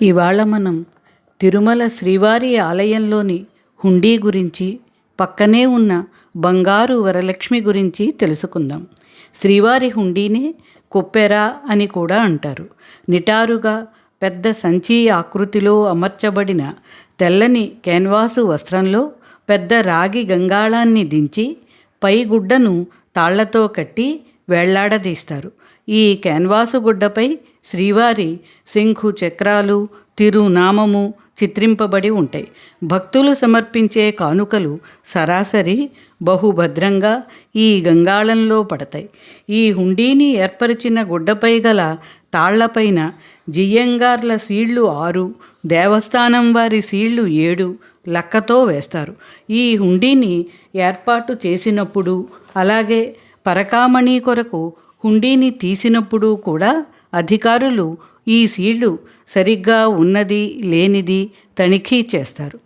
ఇవాళ మనం తిరుమల శ్రీవారి ఆలయంలోని హుండీ గురించి, పక్కనే ఉన్న బంగారు వరలక్ష్మి గురించి తెలుసుకుందాం. శ్రీవారి హుండీనే కొప్పెర అని కూడా అంటారు. నిటారుగా పెద్ద సంచి ఆకృతిలో అమర్చబడిన తెల్లని క్యాన్వాసు వస్త్రంలో పెద్ద రాగి గంగాళాన్ని దించి పై గుడ్డను తాళ్లతో కట్టి వేళ్లాడదీస్తారు. ఈ క్యాన్వాసు గుడ్డపై శ్రీవారి శంఖు చక్రాలు, తిరునామము చిత్రింపబడి ఉంటాయి. భక్తులు సమర్పించే కానుకలు సరాసరి బహుభద్రంగా ఈ గంగాళంలో పడతాయి. ఈ హుండీని ఏర్పరిచిన గుడ్డపై గల తాళ్లపైన జియ్యంగార్ల సీళ్లు 6, దేవస్థానం వారి సీళ్లు 7 లక్కతో వేస్తారు. ఈ హుండీని ఏర్పాటు చేసినప్పుడు, అలాగే పరకామణి కొరకు హుండీని తీసినప్పుడు కూడా అధికారులు ఈ సీళ్లు సరిగ్గా ఉన్నది లేనిది తనిఖీ చేస్తారు.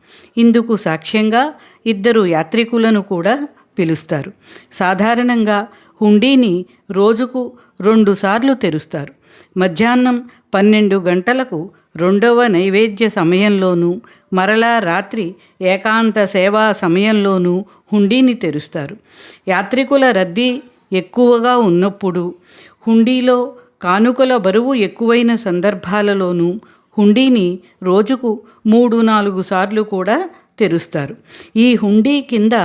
ఇందుకు సాక్ష్యంగా 2 యాత్రికులను కూడా పిలుస్తారు. సాధారణంగా హుండీని రోజుకు 2 సార్లు తెరుస్తారు. మధ్యాహ్నం 12 గంటలకు 2వ నైవేద్య సమయంలోనూ, మరలా రాత్రి ఏకాంత సేవా సమయంలోనూ హుండీని తెరుస్తారు. యాత్రికుల రద్దీ ఎక్కువగా ఉన్నప్పుడు, హుండీలో కానుకల బరువు ఎక్కువైన సందర్భాలలోనూ హుండీని రోజుకు 3-4 సార్లు కూడా తెరుస్తారు. ఈ హుండీ కింద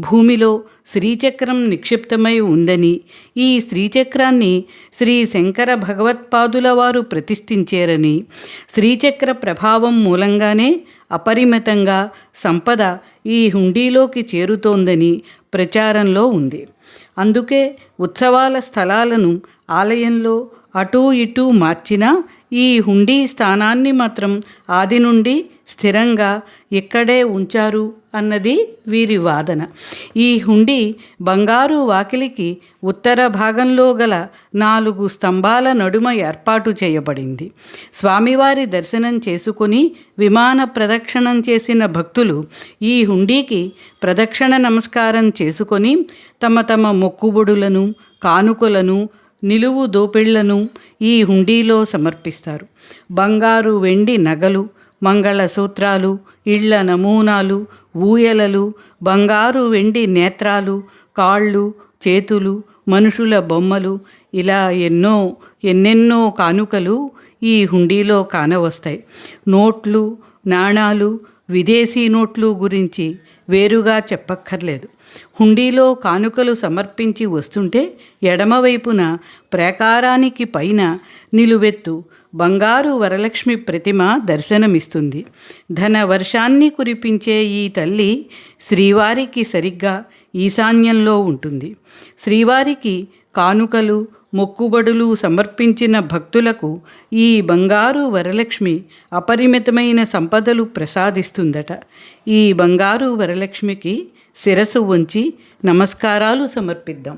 భూమిలో శ్రీచక్రం నిక్షిప్తమై ఉందని, ఈ శ్రీచక్రాన్ని శ్రీ శంకర భగవత్పాదుల వారు ప్రతిష్ఠించారని, శ్రీచక్ర ప్రభావం మూలంగానే అపరిమితంగా సంపద ఈ హుండీలోకి చేరుతోందని ప్రచారంలో ఉంది. అందుకే ఉత్సవాల స్థలాలను ఆలయంలో అటూ ఇటూ మార్చినా ఈ హుండీ స్థానాన్ని మాత్రం ఆది నుండి స్థిరంగా ఇక్కడే ఉంచారు అన్నది వీరి వాదన. ఈ హుండీ బంగారు వాకిలికి ఉత్తర భాగంలో గల 4 స్తంభాల నడుమ ఏర్పాటు చేయబడింది. స్వామివారి దర్శనం చేసుకుని విమాన ప్రదక్షిణం చేసిన భక్తులు ఈ హుండీకి ప్రదక్షిణ నమస్కారం చేసుకొని తమ తమ మొక్కుబడులను, కానుకలను, నిలువు దోపిళ్లను ఈ హుండీలో సమర్పిస్తారు. బంగారు, వెండి నగలు, మంగళసూత్రాలు, ఇళ్ల నమూనాలు, ఊయలలు, బంగారు వెండి నేత్రాలు, కాళ్ళు, చేతులు, మనుషుల బొమ్మలు, ఇలా ఎన్నెన్నో కానుకలు ఈ హుండీలో కానవస్తాయి. నోట్లు, నాణాలు, విదేశీ నోట్లు గురించి వేరుగా చెప్పక్కర్లేదు. హుండీలో కానుకలు సమర్పించి వస్తుంటే ఎడమవైపున ప్రాకారానికి పైన నిలువెత్తు బంగారు వరలక్ష్మి ప్రతిమ దర్శనమిస్తుంది. ధన వర్షాన్ని కురిపించే ఈ తల్లి శ్రీవారికి సరిగ్గా ఈశాన్యంలో ఉంటుంది. శ్రీవారికి కానుకలు, మొక్కుబడులు సమర్పించిన భక్తులకు ఈ బంగారు వరలక్ష్మి అపరిమితమైన సంపదలు ప్రసాదిస్తుందట. ఈ బంగారు వరలక్ష్మికి శిరస్సు వంచి నమస్కారాలు సమర్పిద్దాం.